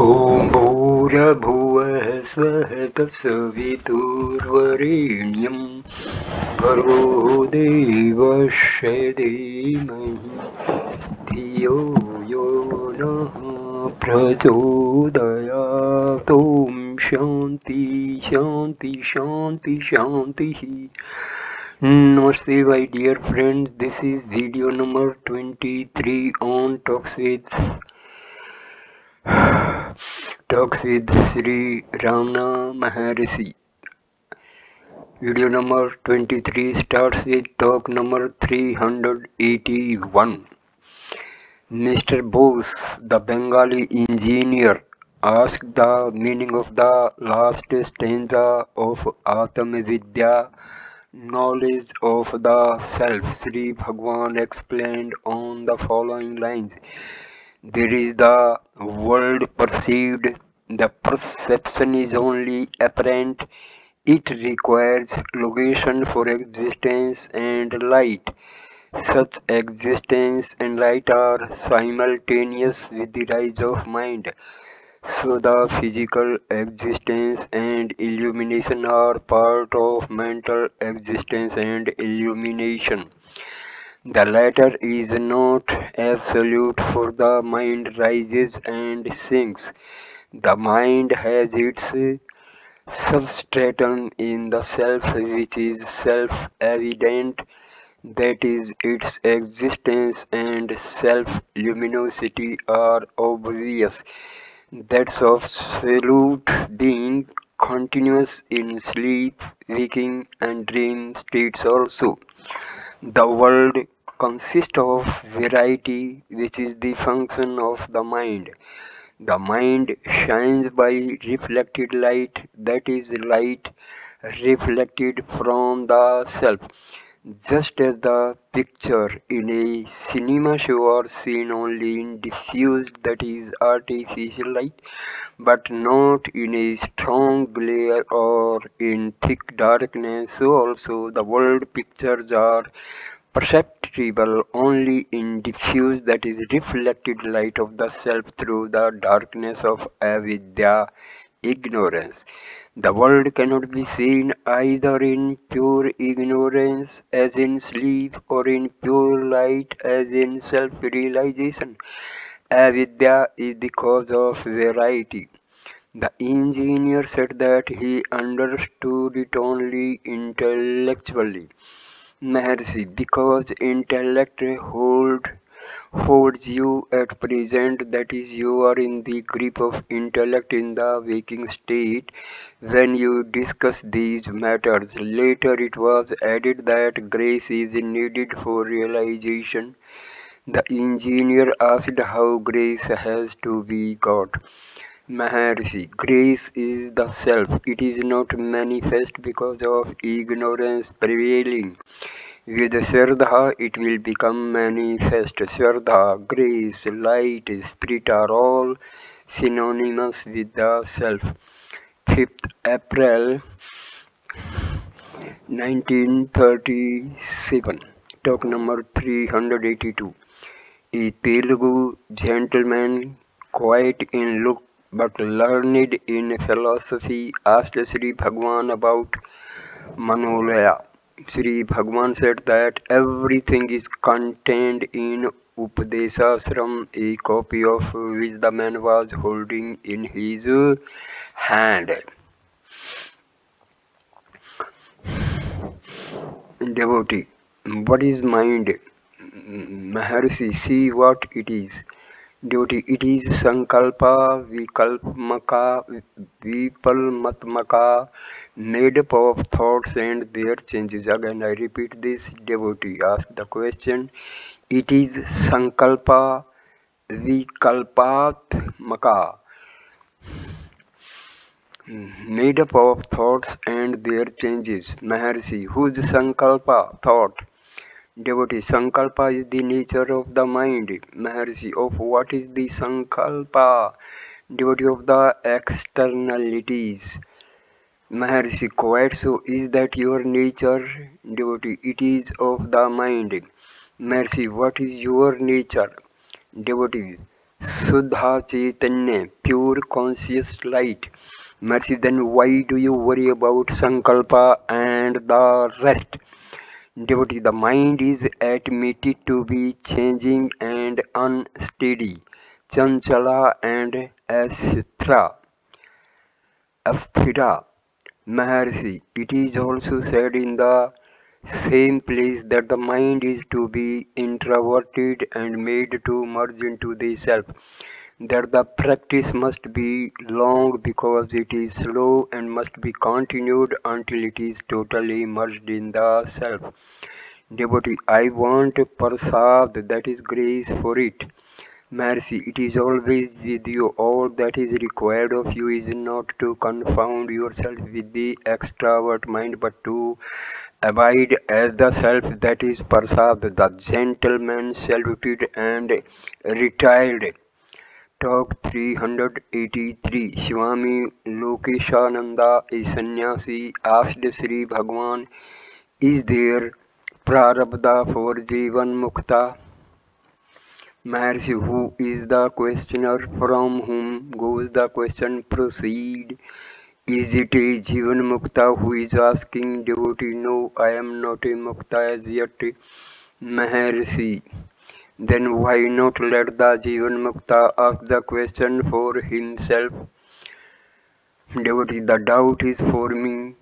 ॐ भूर्भुवः स्वः तत्सवितुर्वरेण्यं भर्गो देवस्य धीमहि धियो यो नः प्रचोदयात्। ॐ शान्ति शान्ति शान्ति शान्तिः। Namaste my dear friends, this is video number 23 on Talks with Sri Ramana Maharshi. Video number 23 starts with talk number 381. Mr. Bose, the Bengali engineer, asked the meaning of the last stanza of Atma Vidya, knowledge of the self. Sri Bhagwan explained on the following lines. There is the world perceived, the perception is only apparent, it requires location for existence and light. Such existence and light are simultaneous with the rise of mind. So the physical existence and illumination are part of mental existence and illumination. The latter is not absolute, for the mind rises and sinks. The mind has its substratum in the self, which is self-evident, that is, its existence and self-luminosity are obvious. That's absolute being, continuous in sleep, waking and dream states also. The world consists of variety, which is the function of the mind. The mind shines by reflected light, that is, light reflected from the self. Just as the picture in a cinema show are seen only in diffused, that is, artificial light, but not in a strong glare or in thick darkness, so also the world pictures are perceptible only in diffuse, that is, reflected light of the self through the darkness of avidya, ignorance. The world cannot be seen either in pure ignorance, as in sleep, or in pure light, as in self-realization. Avidya is the cause of variety. The engineer said that he understood it only intellectually. Maharshi, because intellect holds you at present, that is, you are in the grip of intellect in the waking state when you discuss these matters. Later it was added that grace is needed for realization. The engineer asked how grace has to be got. Maharshi, grace is the self. It is not manifest because of ignorance prevailing. With Shraddha, it will become manifest. Shraddha, grace, light, spirit are all synonymous with the self. 5th April 1937. Talk number 382. A Telugu gentleman, quiet in look but learned in philosophy, asked Sri Bhagwan about Manolaya. Sri Bhagwan said that everything is contained in Upadesashram, a copy of which the man was holding in his hand. Devotee, what is mind? Maharshi, see what it is. Devotee, it is Sankalpa, Vikalpmaka, Vipalmatmaka, made up of thoughts and their changes. Again, I repeat this. Devotee asked the question. It is Sankalpa, Vikalpatmaka, made up of thoughts and their changes. Maharshi, whose Sankalpa, thought? Devotee, Sankalpa is the nature of the mind. Maharshi, of what is the Sankalpa? Devotee, of the externalities. Maharshi, quite so. Is that your nature? Devotee, it is of the mind. Maharshi, what is your nature? Devotee, Suddha Chaitanya, pure conscious light. Mercy, then why do you worry about Sankalpa and the rest? Devotee, the mind is admitted to be changing and unsteady, chanchala and asthira. Maharshi, it is also said in the same place that the mind is to be introverted and made to merge into the self, that the practice must be long because it is slow and must be continued until it is totally merged in the self. Devotee, I want prasad, that is grace for it. Mercy, it is always with you. All that is required of you is not to confound yourself with the extravert mind, but to abide as the self, that is prasad, the gentleman saluted and retired. Talk 383. Swami Lokeshananda, a sannyasi, asked Sri Bhagwan, is there prarabdha for Jivan Mukta? Maharshi, who is the questioner? From whom goes the question? Proceed. Is it a Jivan Mukta who is asking? Devotee, no, I am not a Mukta as yet. Maharshi, then why not let the Jivan Mukta ask the question for himself? Devotee, the doubt is for me.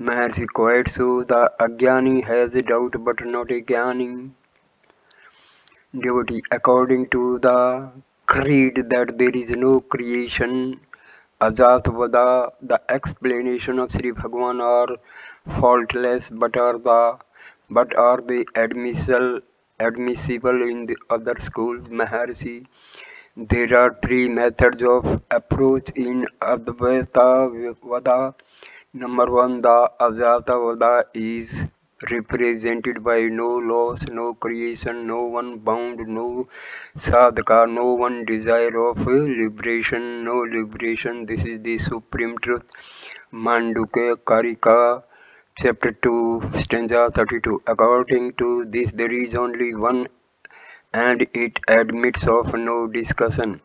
Maharshi, quite so. The Ajnani has a doubt but not a Jnani. Devotee, according to the creed that there is no creation, Ajatvada, the explanation of Sri Bhagwan are faultless, but are they admissible in the other schools? Maharshi, there are three methods of approach in Advaita Vada. Number one, the Ajata Vada is represented by no loss, no creation, no one bound, no sadhaka, no one desire of liberation, no liberation. This is the supreme truth. Mandukya Karika, chapter 2, stanza 32. According to this, there is only one and it admits of no discussion.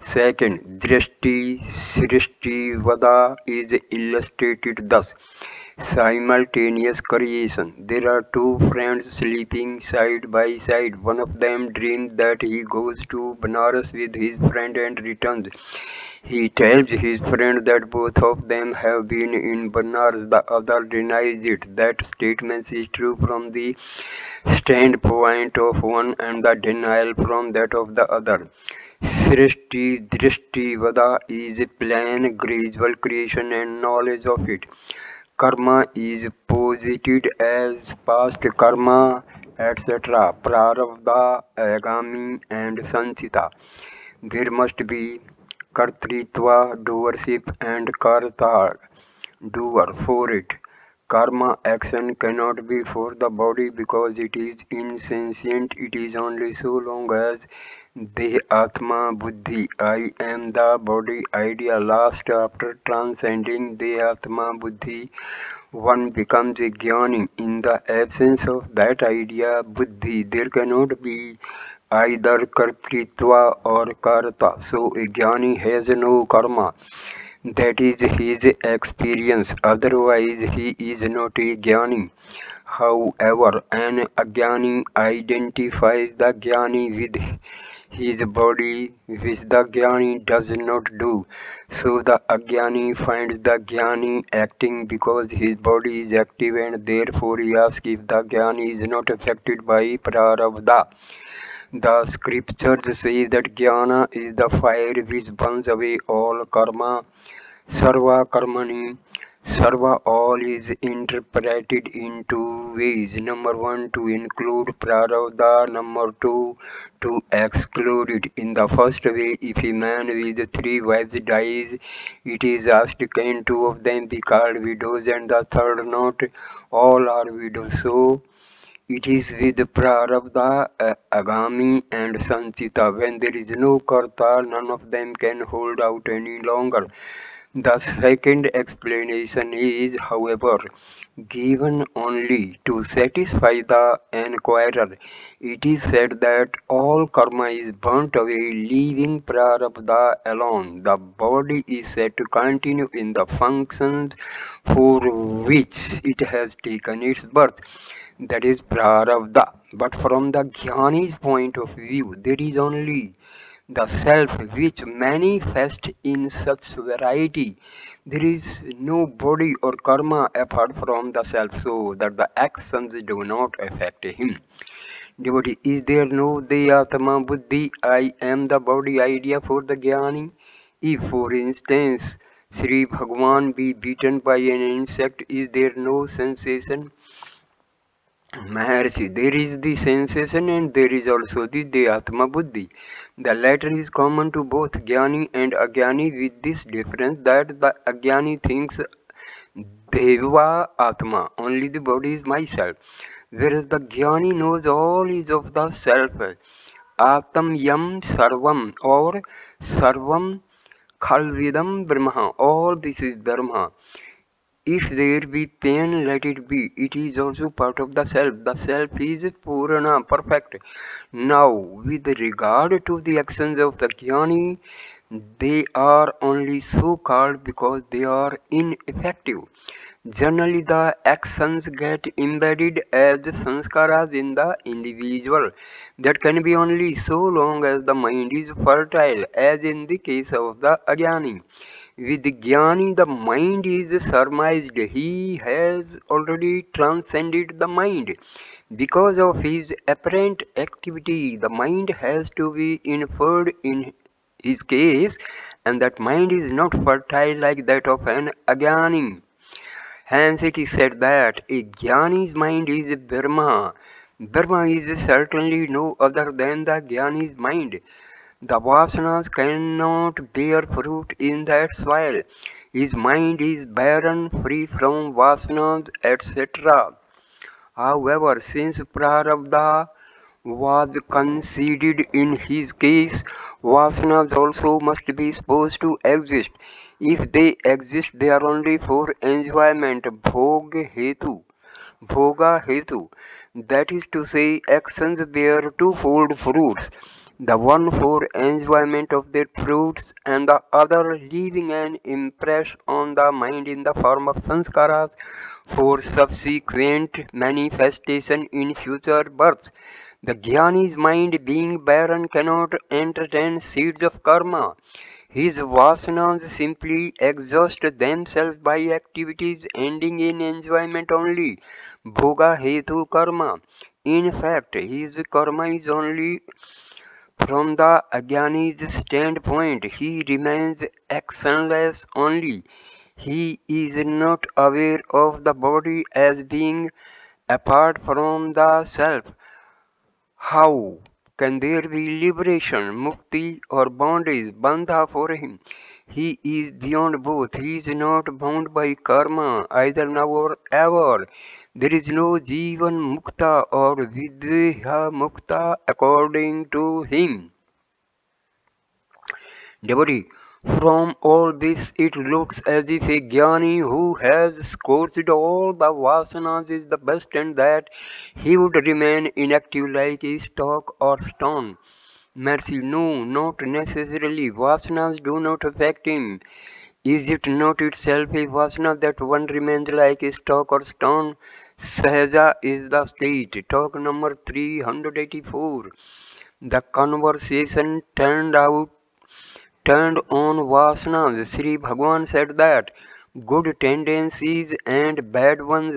Second, Drishti Srishti Vada is illustrated thus. Simultaneous creation. There are two friends sleeping side by side. One of them dreams that he goes to Banaras with his friend and returns. He tells his friend that both of them have been in Banaras. The other denies it. That statement is true from the standpoint of one and the denial from that of the other. Srishti Drishti Vada is a plain gradual creation and knowledge of it. Karma is posited as past karma, etc. Prarabdha, Agami and Sanchita. There must be Kartritva, doership, and Karta, doer for it. Karma action cannot be for the body because it is insentient. It is only so long as the Atma Buddhi, I am the body idea last after transcending the Atma Buddhi, one becomes a jnani. In the absence of that idea, buddhi, there cannot be either kartritva or karta. So a jnani has no karma. That is his experience. Otherwise, he is not a jnani. However, an ajnani identifies the jnani with his body, which the jnani does not do. So the ajnani finds the jnani acting because his body is active, and therefore he asks if the jnani is not affected by prarabdha. The scriptures say that jnana is the fire which burns away all karma. Sarva Karmani. Sarva all is interpreted in two ways. Number one, to include Prarabdha. Number two, to exclude it. In the first way, if a man with three wives dies, it is asked, can two of them be called widows and the third not? All are widows. So, it is with Prarabdha, Agami and Sanchita. When there is no Karta, none of them can hold out any longer. The second explanation is, however, given only to satisfy the inquirer. It is said that all karma is burnt away, leaving prarabdha alone. The body is said to continue in the functions for which it has taken its birth. That is prarabdha. But from the jnani's point of view, there is only the self which manifests in such variety. There is no body or karma apart from the self, so that the actions do not affect him. Devotee, is there no the Atma Buddhi, I am the body idea for the Jnani? If, for instance, Sri Bhagwan be beaten by an insect, is there no sensation? Maharshi, there is the sensation and there is also the Atma Buddhi. The latter is common to both Jnani and Ajnani with this difference that the Ajnani thinks Deva Atma, only the body is myself, whereas the Jnani knows all is of the self. Atam Yam Sarvam or Sarvam Khalvidam Brahma, all this is Brahma. If there be pain, let it be. It is also part of the self. The self is Purana, perfect. Now, with regard to the actions of the Jnani, they are only so called because they are ineffective. Generally, the actions get embedded as sanskaras in the individual. That can be only so long as the mind is fertile, as in the case of the Ajnani. With Jnani, the mind is surmised. He has already transcended the mind. Because of his apparent activity, the mind has to be inferred in his case, and that mind is not fertile like that of an Ajnani. Hence it is said that a Jnani's mind is Brahma. Brahma is certainly no other than the Jnani's mind. The vasanas cannot bear fruit in that soil. His mind is barren, free from vasanas, etc. However, since prarabdha was conceded in his case, vasanas also must be supposed to exist. If they exist, they are only for enjoyment, bhoga hetu. That is to say, actions bear twofold fruits, the one for enjoyment of their fruits and the other leaving an impress on the mind in the form of sanskaras for subsequent manifestation in future births. The Jnani's mind being barren cannot entertain seeds of karma. His vasanas simply exhaust themselves by activities ending in enjoyment only. Bhoga hetu karma. In fact, his karma is only from the Ajnani's standpoint. He remains actionless only. He is not aware of the body as being apart from the self. How can there be liberation, mukti, or bondage, bandha for him? He is beyond both. He is not bound by karma, either now or ever. There is no jivan mukta or vidya mukta according to him. Devotee, from all this it looks as if a jnani who has scorched all the vasanas is the best and that he would remain inactive like a stalk or stone. Mercy, no, not necessarily. Vasanas do not affect him. Is it not itself a vasana that one remains like a stalk or stone? Sahaja is the state. Talk number 384. The conversation turned on vasanas. Sri Bhagwan said that good tendencies and bad ones,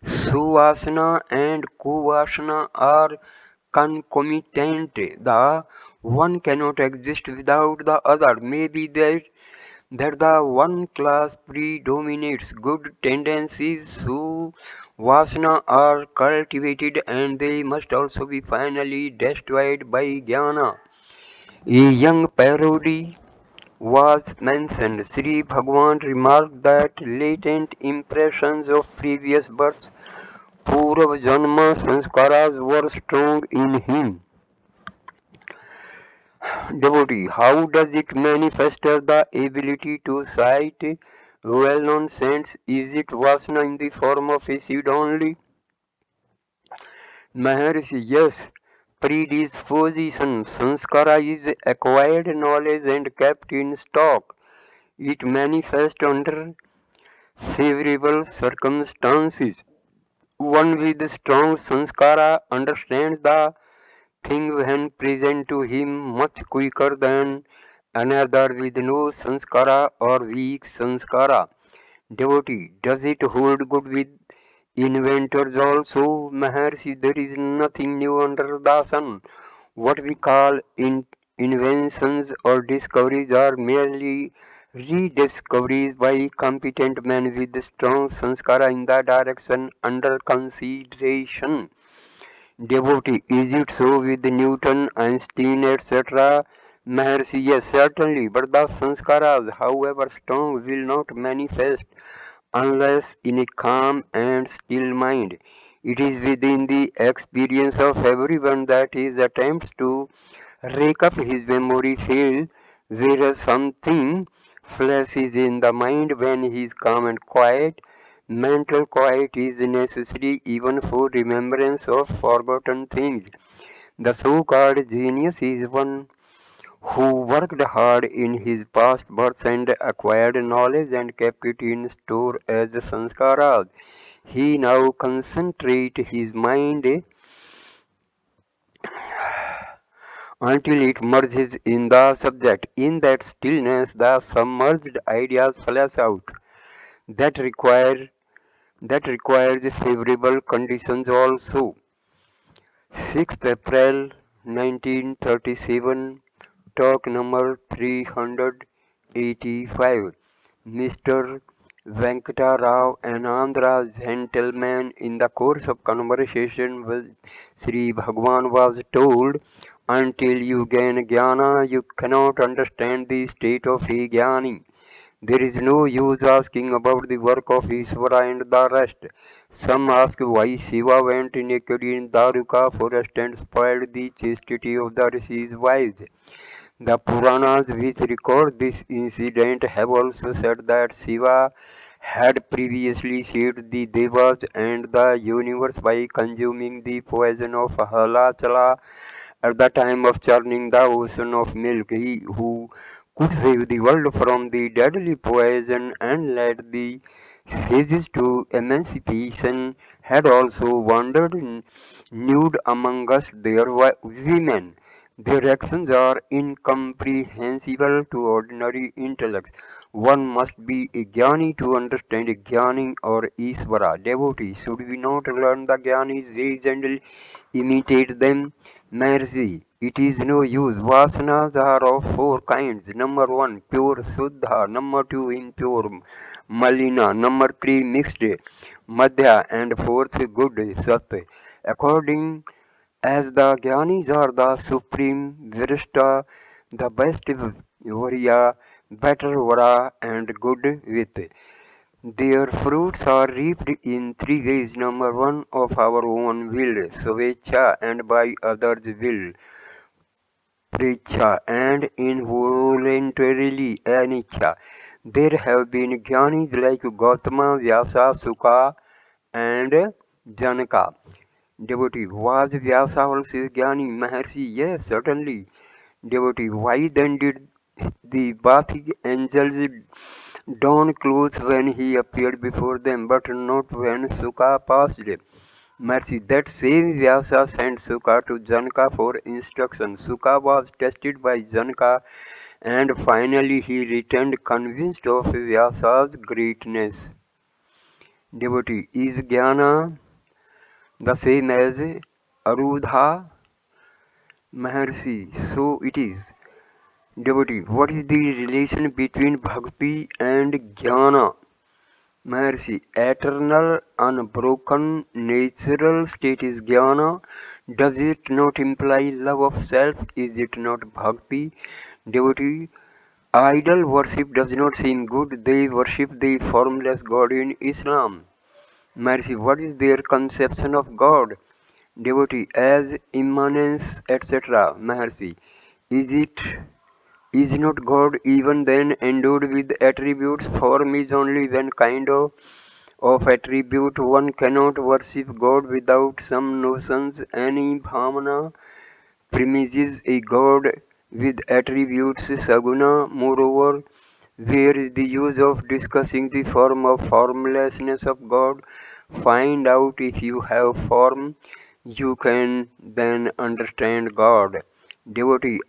suvasana and kuvasana, are concomitant. The one cannot exist without the other. Maybe that the one class predominates. Good tendencies, vasana, are cultivated and they must also be finally destroyed by jnana. A young parody was mentioned. Sri Bhagwan remarked that latent impressions of previous births, Purva Janma Sanskaras, were strong in him. Devotee, how does it manifest the ability to sight, well-known saints, is it Vasana in the form of a seed only? Maharshi, yes. Predisposition, sanskara is acquired knowledge and kept in stock. It manifests under favorable circumstances. One with strong sanskara understands the thing when present to him much quicker than another with no sanskara or weak sanskara. Devotee, does it hold good with inventors also? Maharshi, there is nothing new under the sun. What we call inventions or discoveries are merely rediscoveries by competent men with strong sanskara in the direction under consideration. Devotee, is it so with Newton, Einstein, etc.? Maharshi, yes, certainly, but the sanskaras, however strong, will not manifest unless in a calm and still mind. It is within the experience of everyone that his attempts to rake up his memory fail, whereas something flashes in the mind when he is calm and quiet. Mental quiet is necessary even for remembrance of forgotten things. The so-called genius is one who worked hard in his past births and acquired knowledge and kept it in store as sanskaras. He now concentrates his mind until it merges in the subject. In that stillness, the submerged ideas flash out. That require that requires favorable conditions also. 6th April 1937, talk number 385. Mr. Venkata Rao, an Andhra gentleman, in the course of conversation with Sri Bhagwan was told, until you gain jnana, you cannot understand the state of a jnani. There is no use asking about the work of Ishvara and the rest. Some ask why Shiva went naked in Daruka forest and spoiled the chastity of the rishis' wives. The Puranas which record this incident have also said that Shiva had previously saved the Devas and the universe by consuming the poison of Halachala at the time of churning the ocean of milk. He who could save the world from the deadly poison and led the sages to emancipation had also wandered nude among us, their women. Their actions are incomprehensible to ordinary intellects. One must be a jnani to understand a jnani or Isvara. Devotee, should we not learn the jnanis' ways and imitate them? Mercy, it is no use. Vasanas are of four kinds. Number one, pure Suddha. Number two, impure Malina. Number three, mixed Madhya. And fourth, good Sat. According as the Gyanis are the supreme Virishta, the best Varya, better Vara, and good with. Their fruits are reaped in three ways. Number one, of our own will, Swecha, and by others' will, Precha, and involuntarily, Anicca. There have been Jnanis like Gautama, Vyasa, Sukha, and Janaka. Devotee, was Vyasa also Jnani? Maharshi, yes, certainly. Devotee, why then did the Bathi angels don clothes when he appeared before them, but not when Sukha passed? Mercy, that same Vyasa sent Sukha to Janaka for instruction. Sukha was tested by Janaka and finally he returned convinced of Vyasa's greatness. Devotee, is Jnana the same as Arudha? Maharshi, so it is. Devotee, what is the relation between bhakti and jnana? Maharshi, eternal, unbroken, natural state is jnana. Does it not imply love of self? Is it not bhakti? Devotee, idol worship does not seem good. They worship the formless God in Islam. Maharshi, what is their conception of God? Devotee, as immanence, etc. Maharshi, is it Is not God even then endowed with attributes? Form is only one kind of attribute. One cannot worship God without some notions. Any bhamana premises a God with attributes saguna. Moreover, where is the use of discussing the form of formlessness of God? Find out if you have form, you can then understand God. Devotee,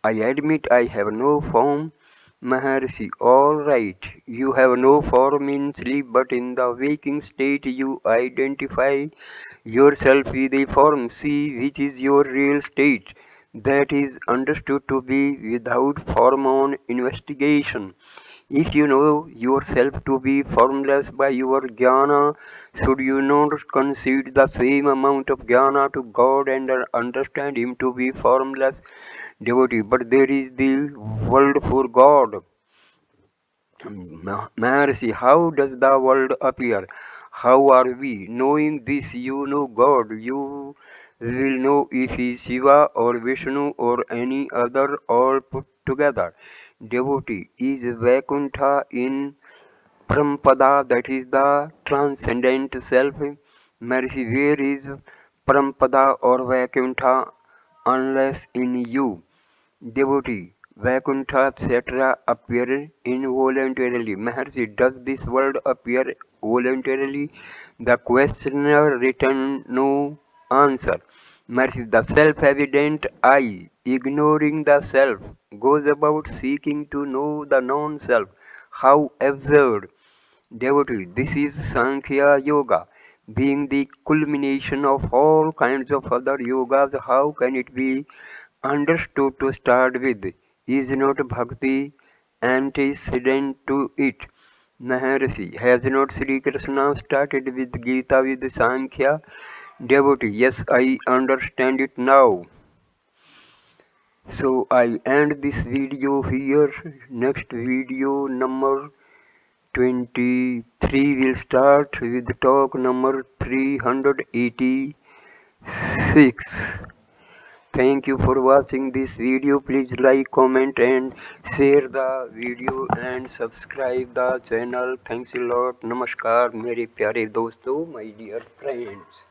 I admit I have no form. Maharshi, all right, you have no form in sleep, but in the waking state you identify yourself with a form. See which is your real state. That is understood to be without form on investigation. If you know yourself to be formless by your jnana, should you not concede the same amount of jnana to God and understand Him to be formless? Devotee, but there is the world for God. Maharshi, how does the world appear? How are we? Knowing this, you know God. You will know if He is Shiva or Vishnu or any other all put together. Devotee, is Vaikuntha in Parampada, that is the transcendent self? Mercy, where is Parampada or Vaikuntha unless in you? Devotee, Vaikuntha, etc. appear involuntarily. Maharshi, does this world appear voluntarily? The questioner returned no answer. Maharshi, the self-evident I, ignoring the self, goes about seeking to know the non-self. How absurd! Devotee, this is Sankhya Yoga. Being the culmination of all kinds of other yogas, how can it be understood to start with? Is not bhakti antecedent to it? Maharshi, has not Sri Krishna started with Gita with Sankhya? Devotee, yes, I understand it now. So I end this video here. Next video number 23 will start with talk number 386. Thank you for watching this video. Please like, comment and share the video and subscribe the channel. Thanks a lot. Namaskar मेरे प्यारे दोस्तों, my dear friends.